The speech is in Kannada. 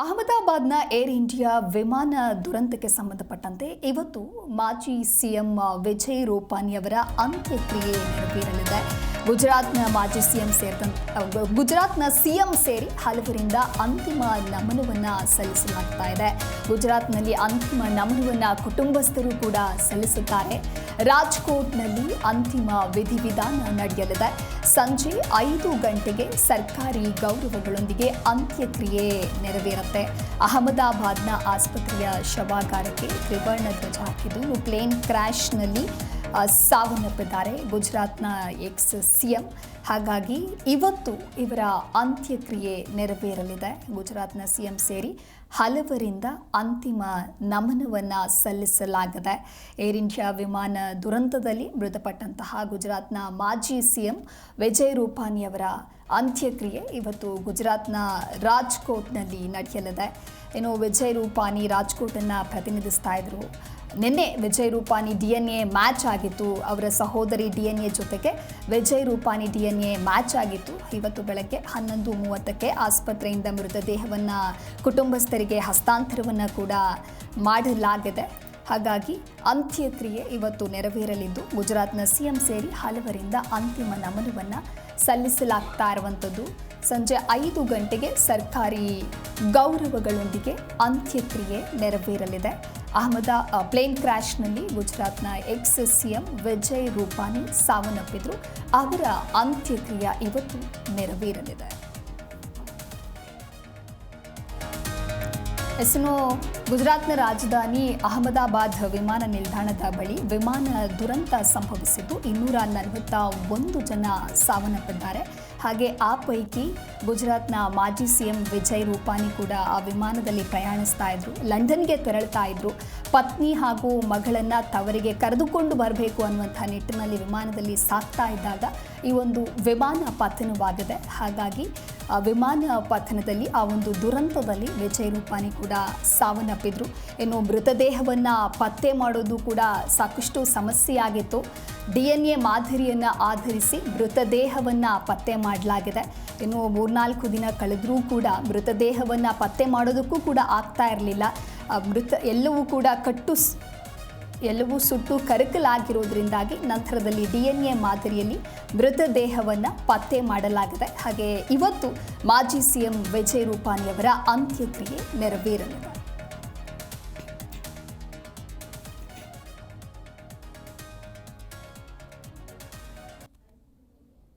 ಅಹಮದಾಬಾದ್ನ ಏರ್ ಇಂಡಿಯಾ ವಿಮಾನ ದುರಂತಕ್ಕೆ ಸಂಬಂಧಪಟ್ಟಂತೆ ಇವತ್ತು ಮಾಜಿ ಸಿಎಂ ವಿಜಯ್ ರೂಪಾನಿ ಅವರ ಅಂತ್ಯಕ್ರಿಯೆ ನೆರವೇರಲಿದೆ. ಗುಜರಾತ್ನ ಮಾಜಿ ಸಿಎಂ ಗುಜರಾತ್ನ ಸಿಎಂ ಸೇರಿ ಹಲವರಿಂದ ಅಂತಿಮ ನಮನವನ್ನು ಸಲ್ಲಿಸಲಾಗ್ತಾ ಇದೆ. ಗುಜರಾತ್ನಲ್ಲಿ ಅಂತಿಮ ನಮನವನ್ನು ಕುಟುಂಬಸ್ಥರು ಕೂಡ ಸಲ್ಲಿಸುತ್ತಾರೆ. ರಾಜ್ಕೋಟ್ನಲ್ಲಿ ಅಂತಿಮ ವಿಧಿವಿಧಾನ ನಡೆಯಲಿದೆ. ಸಂಜೆ 5 ಗಂಟೆಗೆ ಸರ್ಕಾರಿ ಗೌರವಗಳೊಂದಿಗೆ ಅಂತ್ಯಕ್ರಿಯೆ ನೆರವೇರುತ್ತೆ. ಅಹಮದಾಬಾದ್ನ ಆಸ್ಪತ್ರೆಯ ಶವಾಗಾರಕ್ಕೆ ತ್ರಿವರ್ಣ ಧ್ವಜ ಹಾಕಿದ್ದು ಪ್ಲೇನ್ ಕ್ರ್ಯಾಶ್ನಲ್ಲಿ ಸಾವನ್ನಪ್ಪಿದ್ದಾರೆ ಗುಜರಾತ್ನ ಎಕ್ಸ್ ಸಿಎಂ. ಹಾಗಾಗಿ ಇವತ್ತು ಇವರ ಅಂತ್ಯಕ್ರಿಯೆ ನೆರವೇರಲಿದೆ. ಗುಜರಾತ್ನ ಸಿಎಂ ಸೇರಿ ಹಲವರಿಂದ ಅಂತಿಮ ನಮನವನ್ನು ಸಲ್ಲಿಸಲಾಗಿದೆ. ಏರ್ ಇಂಡಿಯಾ ವಿಮಾನ ದುರಂತದಲ್ಲಿ ಮೃತಪಟ್ಟಂತಹ ಗುಜರಾತ್ನ ಮಾಜಿ ಸಿಎಂ ವಿಜಯ್ ರೂಪಾನಿ ಅವರ ಅಂತ್ಯಕ್ರಿಯೆ ಇವತ್ತು ಗುಜರಾತ್ನ ರಾಜ್ಕೋಟ್ನಲ್ಲಿ ನಡೆಯಲಿದೆ. ಇನ್ನು ವಿಜಯ್ ರೂಪಾನಿ ರಾಜ್ಕೋಟನ್ನು ಪ್ರತಿನಿಧಿಸ್ತಾ ಇದ್ರು. ನಿನ್ನೆ ವಿಜಯ್ ರೂಪಾನಿ DNA ಮ್ಯಾಚ್ ಆಗಿತ್ತು. ಅವರ ಸಹೋದರಿ DNA ಜೊತೆಗೆ ವಿಜಯ್ ರೂಪಾನಿ DNA ಮ್ಯಾಚ್ ಆಗಿತ್ತು. ಇವತ್ತು ಬೆಳಗ್ಗೆ 11:30ಕ್ಕೆ ಆಸ್ಪತ್ರೆಯಿಂದ ಮೃತದೇಹವನ್ನು ಕುಟುಂಬಸ್ಥರಿಗೆ ಹಸ್ತಾಂತರವನ್ನು ಕೂಡ ಮಾಡಲಾಗಿದೆ. ಹಾಗಾಗಿ ಅಂತ್ಯಕ್ರಿಯೆ ಇವತ್ತು ನೆರವೇರಲಿದ್ದು ಗುಜರಾತ್ನ ಸಿಎಂ ಸೇರಿ ಹಲವರಿಂದ ಅಂತಿಮ ನಮನವನ್ನು ಸಲ್ಲಿಸಲಾಗ್ತಾ ಇರುವಂಥದ್ದು. ಸಂಜೆ 5 ಗಂಟೆಗೆ ಸರ್ಕಾರಿ ಗೌರವಗಳೊಂದಿಗೆ ಅಂತ್ಯಕ್ರಿಯೆ ನೆರವೇರಲಿದೆ. ಪ್ಲೇನ್ ಕ್ರ್ಯಾಶ್ನಲ್ಲಿ ಗುಜರಾತ್ನ ಎಕ್ಸ್ ಸಿಎಂ ವಿಜಯ್ ರೂಪಾನಿ ಸಾವನ್ನಪ್ಪಿದ್ರು. ಅವರ ಅಂತ್ಯಕ್ರಿಯೆ ಇವತ್ತು ನೆರವೇರಲಿದೆ. ಗುಜರಾತ್ನ ರಾಜಧಾನಿ ಅಹಮದಾಬಾದ್ ವಿಮಾನ ನಿಲ್ದಾಣದ ಬಳಿ ವಿಮಾನ ದುರಂತ ಸಂಭವಿಸಿದ್ದು 241 ಜನ ಸಾವನ್ನಪ್ಪಿದ್ದಾರೆ. ಹಾಗೆ ಆ ಪೈಕಿ ಗುಜರಾತ್ನ ಮಾಜಿ ಸಿಎಂ ವಿಜಯ್ ರೂಪಾನಿ ಕೂಡ ಆ ವಿಮಾನದಲ್ಲಿ ಪ್ರಯಾಣಿಸ್ತಾ ಇದ್ರು. ಲಂಡನ್ಗೆ ತೆರಳ್ತಾ ಇದ್ರು. ಪತ್ನಿ ಹಾಗೂ ಮಗಳನ್ನು ತವರಿಗೆ ಕರೆದುಕೊಂಡು ಬರಬೇಕು ಅನ್ನುವಂಥ ನಿಟ್ಟಿನಲ್ಲಿ ವಿಮಾನದಲ್ಲಿ ಸಾಗ್ತಾ ಇದ್ದಾಗ ಈ ಒಂದು ವಿಮಾನ ಪತನವಾಗಿದೆ. ಹಾಗಾಗಿ ಆ ವಿಮಾನ ಪತನದಲ್ಲಿ ಆ ಒಂದು ದುರಂತದಲ್ಲಿ ವಿಜಯ್ ರೂಪಾನಿ ಕೂಡ ಸಾವನ್ನಪ್ಪಿದ್ರು. ಇನ್ನು ಮೃತದೇಹವನ್ನು ಪತ್ತೆ ಮಾಡೋದು ಕೂಡ ಸಾಕಷ್ಟು ಸಮಸ್ಯೆಯಾಗಿತ್ತು. DNA ಮಾದರಿಯನ್ನು ಆಧರಿಸಿ ಮೃತದೇಹವನ್ನು ಪತ್ತೆ ಮಾಡಲಾಗಿದೆ. ಇನ್ನು 3-4 ದಿನ ಕಳೆದರೂ ಕೂಡ ಮೃತದೇಹವನ್ನು ಪತ್ತೆ ಮಾಡೋದಕ್ಕೂ ಕೂಡ ಆಗ್ತಾ ಇರಲಿಲ್ಲ. ಎಲ್ಲವೂ ಸುಟ್ಟು ಕರಕಲಾಗಿರೋದ್ರಿಂದಾಗಿ ನಂತರದಲ್ಲಿ DNA ಮಾದರಿಯಲ್ಲಿ ಮೃತದೇಹವನ್ನು ಪತ್ತೆ ಮಾಡಲಾಗಿದೆ. ಹಾಗೆ ಇವತ್ತು ಮಾಜಿ ಸಿಎಂ ವಿಜಯ್ ರೂಪಾನಿ ಅವರ ಅಂತ್ಯಕ್ರಿಯೆ ನೆರವೇರಲಿದೆ.